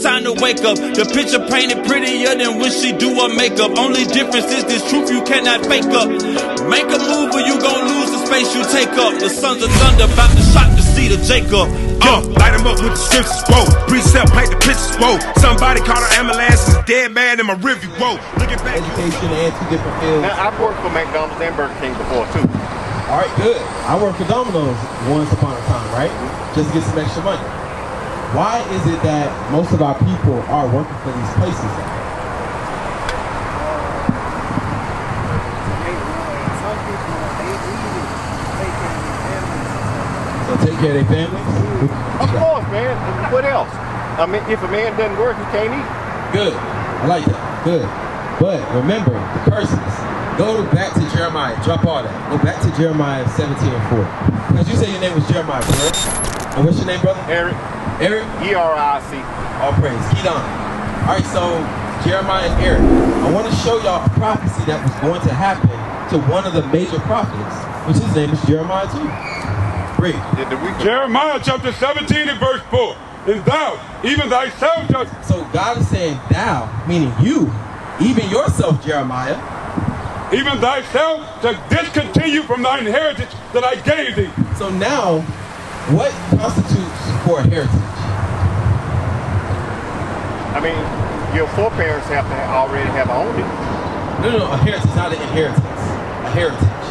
time to wake up. The picture painted prettier than when she do her makeup. Only difference is this truth you cannot fake up. Make a move or you gon' lose the space you take up. The sons of thunder about to shock the seed of Jacob. Light them up with the scriptures, whoa. Precept, paint the pictures, whoa. Somebody called an ambulance, is a dead man in my review, whoa. Looking back. Education and 2 different fields. Now, I've worked for McDonald's and Burger King before, too. All right, good. I worked for Domino's once upon a time, right? Just to get some extra money. Why is it that most of our people are working for these places? So take care of their families? Of course, man. What else? I mean, if a man doesn't work, he can't eat. Good. I like that. Good. But remember, the curses. Go back to Jeremiah. Drop all that. Go back to Jeremiah 17:4. Because you say your name was Jeremiah, correct? And what's your name, brother? Eric. Eric? E-R-I-C. All praise. Keep on. All right, so Jeremiah and Eric. I want to show y'all a prophecy that was going to happen to one of the major prophets, which his name is Jeremiah too. Read. Jeremiah chapter 17 and verse 4. And thou, even thyself shalt... So God is saying thou, meaning you, even yourself, Jeremiah. Even thyself shall discontinue from thine heritage that I gave thee. So now, what constitutes for a heritage? I mean, your foreparents have to already have owned it. No, a heritage, not an inheritance. A heritage.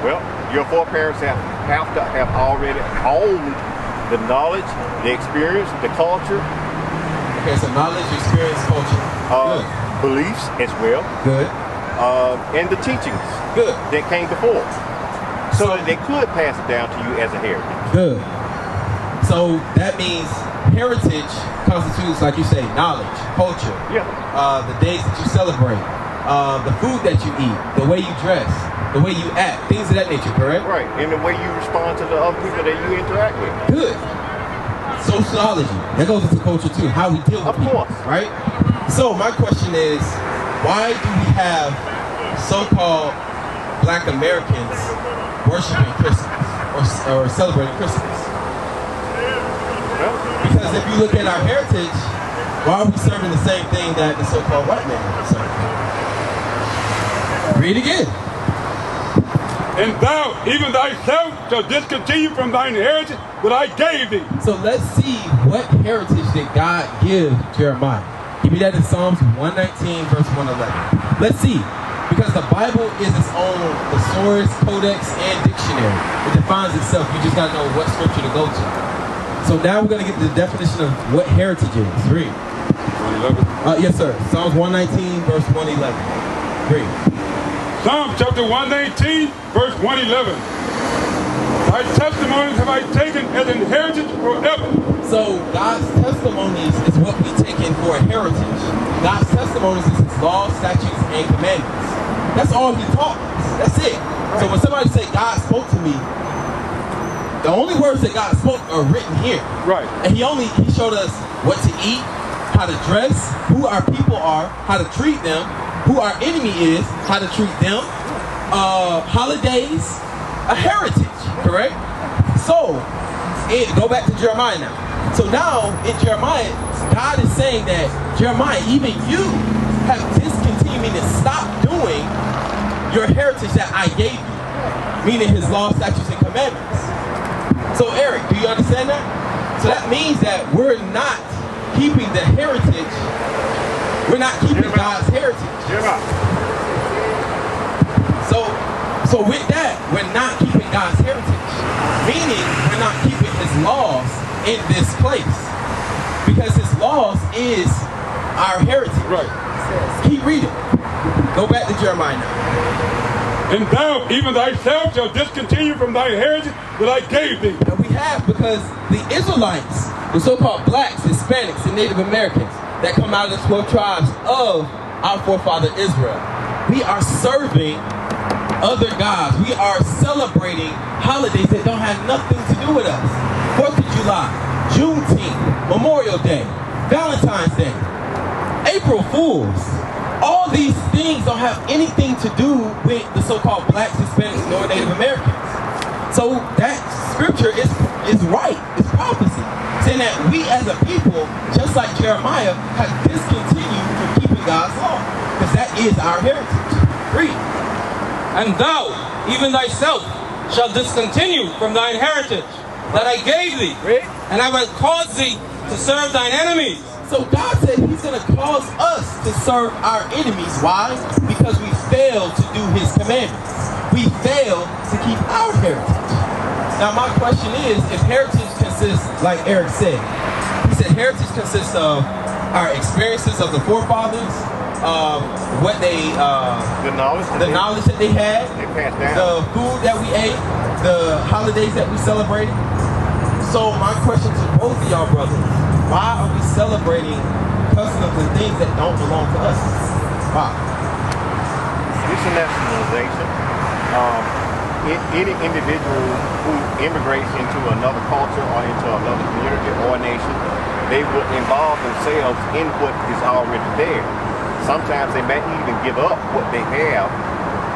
Well, your foreparents have to have already owned the knowledge, the experience, the culture. Okay, so knowledge, experience, culture. Good. Beliefs as well. Good. And the teachings. Good. That came before. So that they could pass it down to you as a heritage. Good. So that means heritage constitutes, like you say, knowledge, culture. Yeah. The days that you celebrate, the food that you eat, the way you dress, the way you act, things of that nature, correct? Right. And the way you respond to the other people that you interact with. Good. Sociology. That goes into culture too. How we deal with people. Of course. Right? So my question is, why do we have so-called Black Americans worshiping Christmas or celebrating Christmas? Well, because if you look at our heritage, why are we serving the same thing that the so-called white man is serving? Read again. And thou, even thyself, shall discontinue from thine heritage that I gave thee. So let's see what heritage did God give Jeremiah. Give me that in Psalms 119, verse 111. Let's see. Because the Bible is its own thesaurus, codex, and dictionary. It defines itself. You just got to know what scripture to go to. So now we're going to get the definition of what heritage is. Read. 111? Yes, sir. Psalms 119, verse 111. Read. Psalm chapter 119, verse 111. Thy testimonies have I taken as an heritage forever. So God's testimonies is what we take in for a heritage. God's testimonies is his laws, statutes, and commandments. That's all he taught us. That's it. Right. So when somebody say God spoke to me, the only words that God spoke are written here. Right. And he showed us what to eat, how to dress, who our people are, how to treat them, who our enemy is, how to treat them, holidays, a heritage, correct? So, go back to Jeremiah now. So now, in Jeremiah, God is saying that, Jeremiah, even you have discontinued and stopped doing your heritage that I gave you, meaning his law, statutes, and commandments. So, Eric, do you understand that? So that means that we're not keeping the heritage. We're not keeping God's heritage. So with that, we're not keeping God's heritage. Meaning, we're not keeping his laws in this place. Because his laws is our heritage. Right. Keep reading. Go back to Jeremiah now. And thou, even thyself, shall discontinue from thy heritage that I gave thee. And we have, because the Israelites, the so-called blacks, Hispanics, and Native Americans that come out of the 12 tribes of our forefather Israel, we are serving other gods. We are celebrating holidays that don't have nothing to do with us. 4th of July, Juneteenth, Memorial Day, Valentine's Day, April Fools. All these things don't have anything to do with the so-called blacks, Hispanics, nor Native Americans. So that scripture is right. It's prophecy. saying that we as a people, just like Jeremiah, have discontinued from keeping God's law, because that is our heritage. Read. And thou, even thyself, shalt discontinue from thine heritage that I gave thee, and I will cause thee to serve thine enemies. So God said he's going to cause us to serve our enemies. Why? Because we failed to do his commandments. We failed to keep our heritage. Now my question is, if heritage consists, like Eric said, he said heritage consists of our experiences of the forefathers, what they, The knowledge that they had, they passed down. the food that we ate, the holidays that we celebrated. So my question to both of y'all brothers, why are we celebrating customs and things that don't belong to us? Why? Internationalization. Any individual who immigrates into another culture or into another community or nation, they will involve themselves in what is already there. Sometimes they may even give up what they have,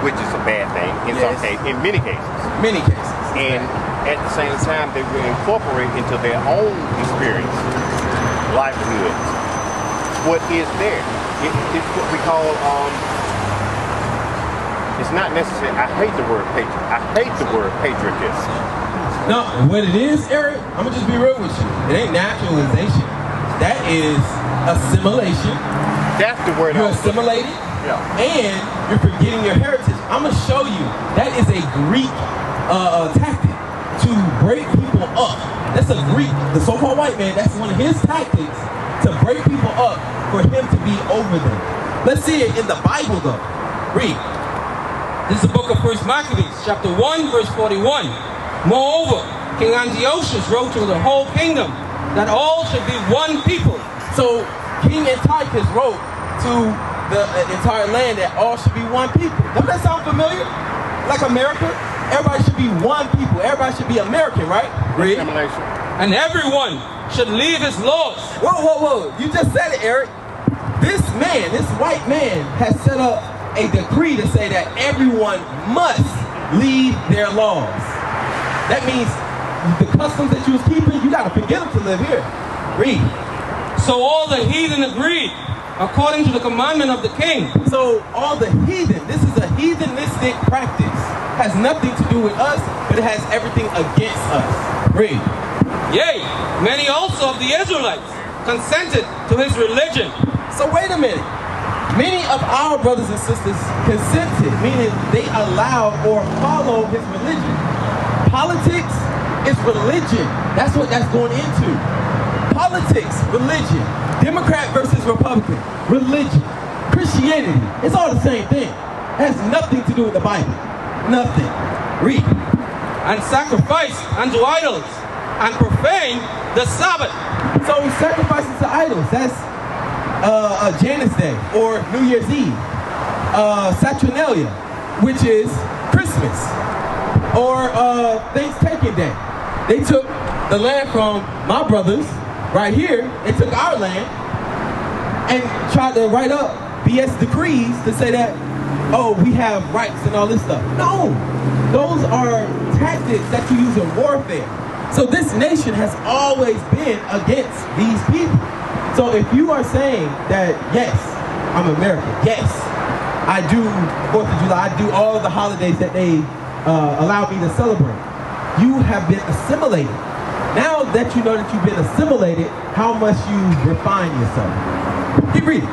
which is a bad thing in some cases, in many cases. Many cases. And at the same time, they will incorporate into their own experience, livelihoods, what is there. It's what we call, it's not necessary, I hate the word patriotism. No, what it is, Eric, I'm gonna just be real with you. It ain't naturalization. That is assimilation. That's the word. You're assimilated, and you're forgetting your heritage. I'm gonna show you that is a Greek tactic to break people up. That's a Greek, the so-called white man. That's one of his tactics to break people up for him to be over them. Let's see it in the Bible, though. Read. This is the book of 1 Maccabees, chapter 1, verse 41. Moreover, King Antiochus wrote to the whole kingdom that all should be one people. So King Antiochus wrote to the entire land that all should be one people. Doesn't that sound familiar? Like America? Everybody should be one people. Everybody should be American, right? Read. And everyone should leave his laws. Whoa. You just said it, Eric. This man, this white man, has set up a decree to say that everyone must leave their laws. That means the customs that you was keeping, you got to forget them to live here. Read. So all the heathen agreed, according to the commandment of the king. So all the heathen, this is a heathenistic practice. Has nothing to do with us, but it has everything against us. Read. Yea, many also of the Israelites consented to his religion. So wait a minute. Many of our brothers and sisters consented, meaning they allowed or followed his religion. Politics is religion. That's what that's going into. Politics, religion. Democrat versus Republican, religion. Christianity, it's all the same thing. It has nothing to do with the Bible. Nothing. Read. And sacrificed unto idols, and profaned the Sabbath. So sacrifices to idols, that's Janus Day or New Year's Eve. Saturnalia, which is Christmas, or Thanksgiving Day. They took the land from my brothers right here. They took our land and tried to write up BS decrees to say that, oh, we have rights and all this stuff. No, those are tactics that you use in warfare. So this nation has always been against these people. So if you are saying that, yes, I'm American, yes, I do 4th of July, I do all the holidays that they allow me to celebrate, you have been assimilated. Now that you know that you've been assimilated, how must you refine yourself? Keep reading.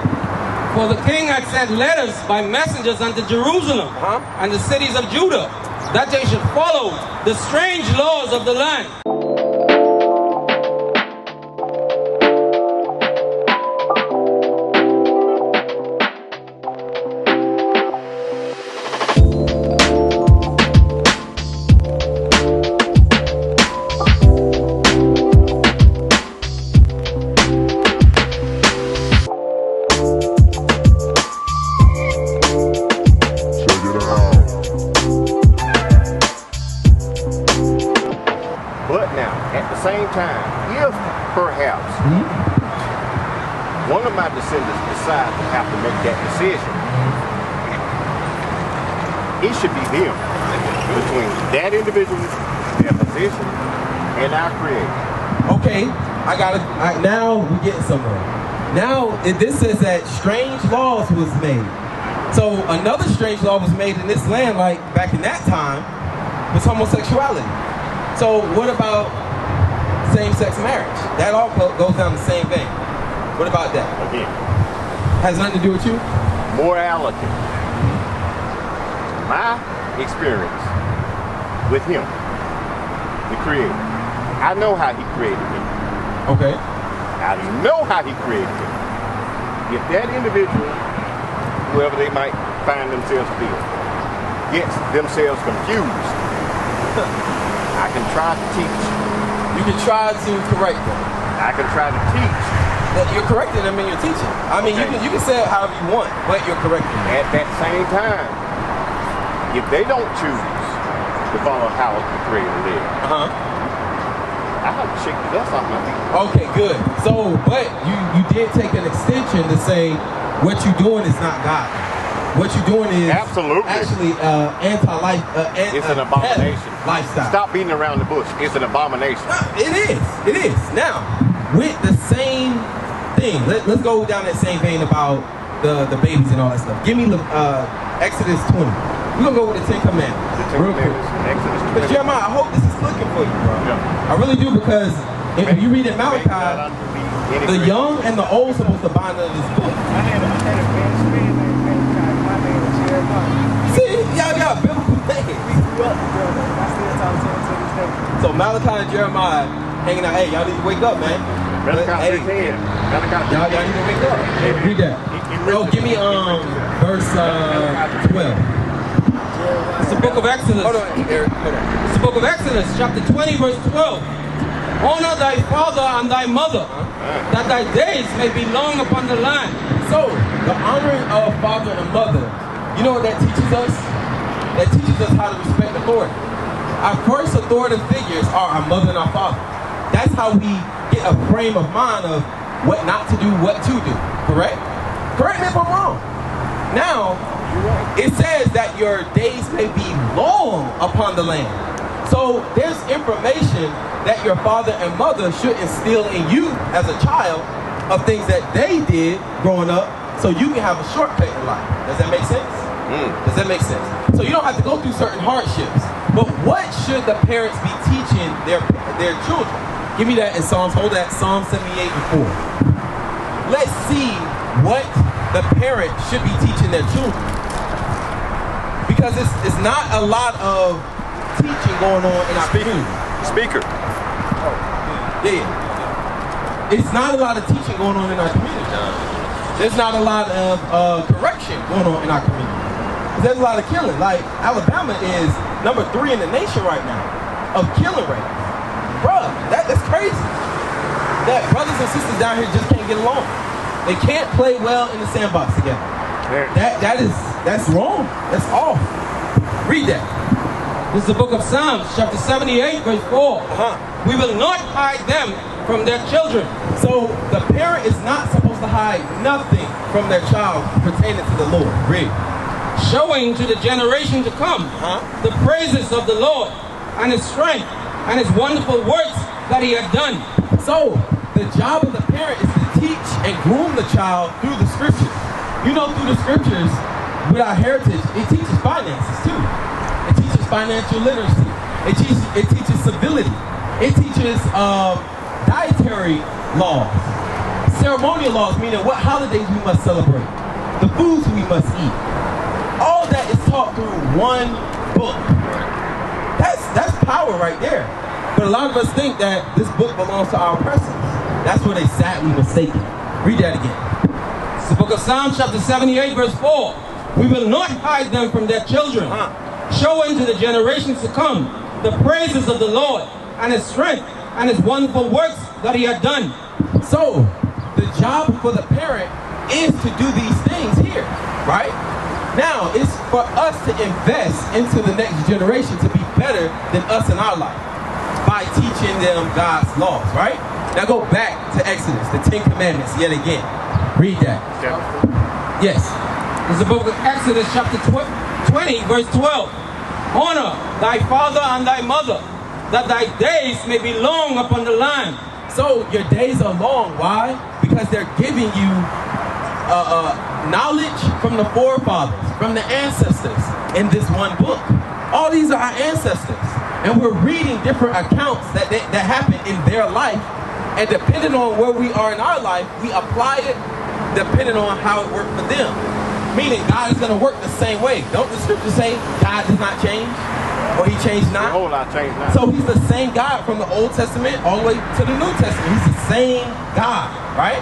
For the king had sent letters by messengers unto Jerusalem and the cities of Judah, that they should follow the strange laws of the land. One of my descendants decides to have to make that decision, it should be them, between that individual, their position, and our Creator. Okay, now we getting somewhere. Now, this says that strange laws was made. So another strange law was made in this land, like back in that time, was homosexuality. So what about same-sex marriage? That all goes down the same vein. What about that? Again. Has nothing to do with you? Morality. My experience with him, the Creator, I know how he created me. Okay. I know how he created me. If that individual, whoever they might find themselves to be, gets themselves confused, I can try to teach. You can try to correct them. I can try to teach. But you're correcting them in your teaching. I mean, Okay. you can say it however you want, but you're correcting them. At that same time, if they don't choose to follow how the Creator lives, I have to shake the dust off my feet. Okay, good. So, but you did take an extension to say what you're doing is not God. What you're doing is Absolutely. actually anti-life. It's an abomination. Lifestyle. Stop beating around the bush. It's an abomination. It is. It is. Now, with the same thing, let's go down that same vein about the babies and all that stuff. Give me Exodus 20. We're going to go with the 10 Commandments. The Ten real quick. Commandments, Exodus But 20. Jeremiah, I hope this is clicking for you, bro. Yeah. I really do, because if you read in Malachi, Make not unto me any the great- young and the old supposed to bind under this book. I had a best friend named Malachi. My name was Jeremiah. See, y'all got biblical names. We grew up together. I still talk to him to this day. So Malachi and Jeremiah hanging out. Hey, y'all need to wake up, man. Malachi Hey, 3:10. Malachi y'all need to wake up. Hey, read that. Oh, give me verse 12. It's the book of Exodus. Hold on, Eric. Hold on. It's the book of Exodus, chapter 20, verse 12. Honor thy father and thy mother, that thy days may be long upon the land. So the honoring of father and mother, you know what that teaches us? That teaches us how to respect authority. Our first authoritative figures are our mother and our father. That's how we get a frame of mind of what not to do, what to do. Correct? Correct me if I'm wrong. Now, it says that your days may be long upon the land. So there's information that your father and mother should instill in you as a child of things that they did growing up, so you can have a shortcut in life. Does that make sense? Does that make sense? So you don't have to go through certain hardships. But what should the parents be teaching their children? Give me that in Psalms. Hold that, Psalm 78 and 4. Let's see what the parent should be teaching their children. Because it's not a lot of teaching going on in our community. Speaker. Yeah. It's not a lot of teaching going on in our community. There's not a lot of correction going on in our community. There's a lot of killing. Like, Alabama is number 3 in the nation right now of killing rate. Bruh, that's crazy. That brothers and sisters down here just can't get along. They can't play well in the sandbox together. That's wrong. That's off. Read that. This is the book of Psalms, chapter 78, verse 4. We will not hide them from their children. So the parent is not supposed to hide nothing from their child pertaining to the Lord. Read. Showing to the generation to come the praises of the Lord and his strength and his wonderful works that he had done. So the job of the parent is to teach and groom the child through the scriptures. You know, through the scriptures, with our heritage, it teaches finances too. It teaches financial literacy. It teaches civility. It teaches dietary laws, ceremonial laws, meaning what holidays we must celebrate, the foods we must eat. All that is taught through one book. That's power right there. But a lot of us think that this book belongs to our oppressors. That's where they sadly mistaken. Read that again. It's the book of Psalms, chapter 78, verse 4. We will not hide them from their children, showing to the generations to come the praises of the Lord and his strength and his wonderful works that he had done. So, the job for the parent is to do these things here, right? Now, it's for us to invest into the next generation to be better than us in our life by teaching them God's laws, right? Now go back to Exodus, the 10 Commandments yet again. Read that. Yes. This is the book of Exodus, chapter 20, verse 12. Honor thy father and thy mother, that thy days may be long upon the land. So your days are long. Why? Because they're giving you knowledge from the forefathers, from the ancestors in this one book. All these are our ancestors. And we're reading different accounts that happened in their life. And depending on where we are in our life, we apply it depending on how it worked for them. Meaning God is going to work the same way. Don't the scriptures say God does not change? Or he changed not? The whole lot changed not. So he's the same God from the Old Testament all the way to the New Testament. He's the same God, right?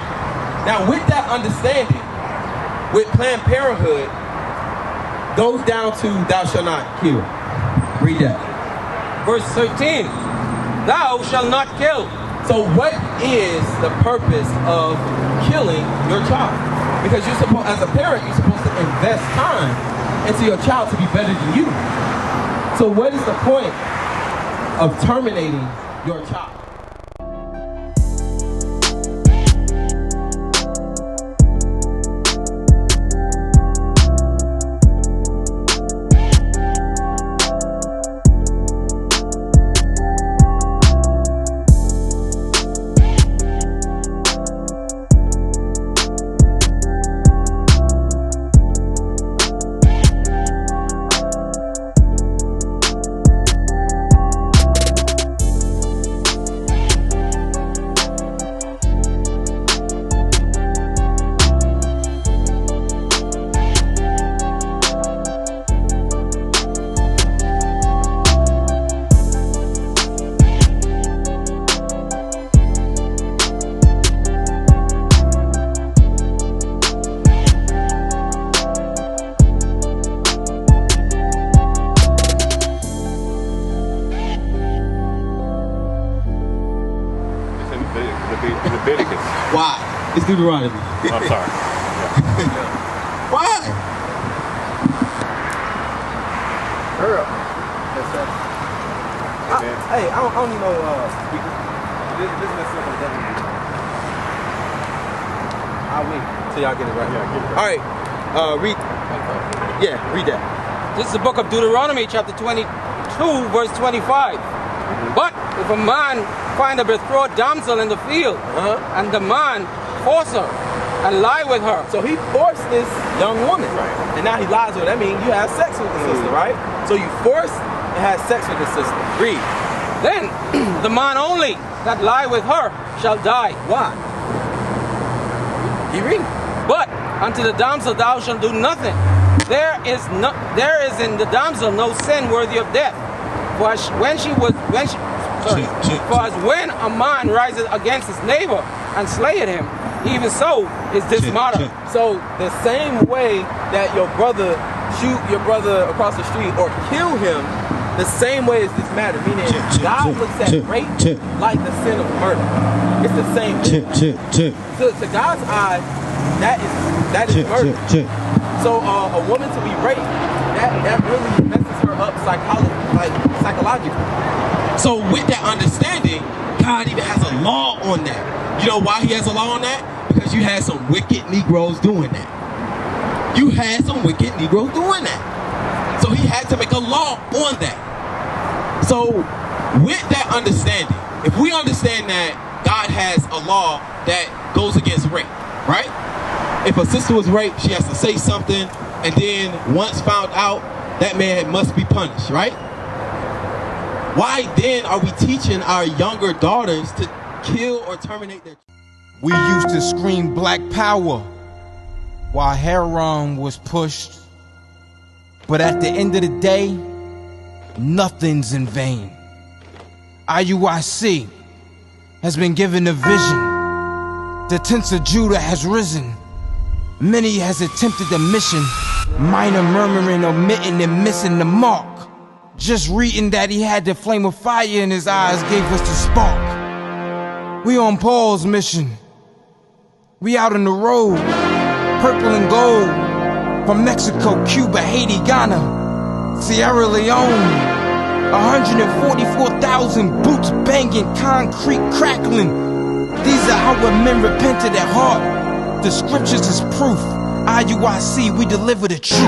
Now with that understanding, with Planned Parenthood, goes down to thou shalt not kill. Read that. Verse 13, thou shalt not kill. So what is the purpose of killing your child? Because you're supposed, as a parent, you're supposed to invest time into your child to be better than you. So what is the point of terminating your child? Leviticus. Why? It's Deuteronomy. I'm sorry. Why? Hurry up. Hey, I don't need no speaker. This is up on that. I'll wait till y'all get it right. Yeah, get it right. All right. Read. Yeah, read that. This is the book of Deuteronomy, chapter 22, verse 25. But if a man find a betrothed damsel in the field, and the man force her and lie with her. So he forced this young woman, right? And now he lies with her. That means you have sex with the sister, right? So you forced and had sex with the sister. Read. Then the man only that lie with her shall die. Why? You read. But unto the damsel thou shalt do nothing. There is in the damsel no sin worthy of death. For as when a man rises against his neighbor and slayeth him, even so is this matter. So the same way that your brother shoot your brother across the street or kill him, the same way is this matter. Meaning God looks at rape like the sin of murder. It's the same thing. So to God's eye, that is murder. So a woman to be raped, that really messes her up psychologically. So with that understanding, God even has a law on that. You know why he has a law on that? Because you had some wicked Negroes doing that. You had some wicked Negroes doing that. So he had to make a law on that. So with that understanding, if we understand that God has a law that goes against rape, right? If a sister was raped, she has to say something, and then once found out, that man must be punished, right? Why then are we teaching our younger daughters to kill or terminate their children? We used to scream black power while heroin was pushed. But at the end of the day, nothing's in vain. IUIC has been given a vision. The tents of Judah has risen. Many has attempted the mission. Minor murmuring, omitting, and missing the mark. Just reading that he had the flame of fire in his eyes gave us the spark. We on Paul's mission. We out on the road, purple and gold. From Mexico, Cuba, Haiti, Ghana, Sierra Leone. 144,000 boots banging, concrete crackling. These are how men repented at heart. The scriptures is proof. IUIC, we deliver the truth.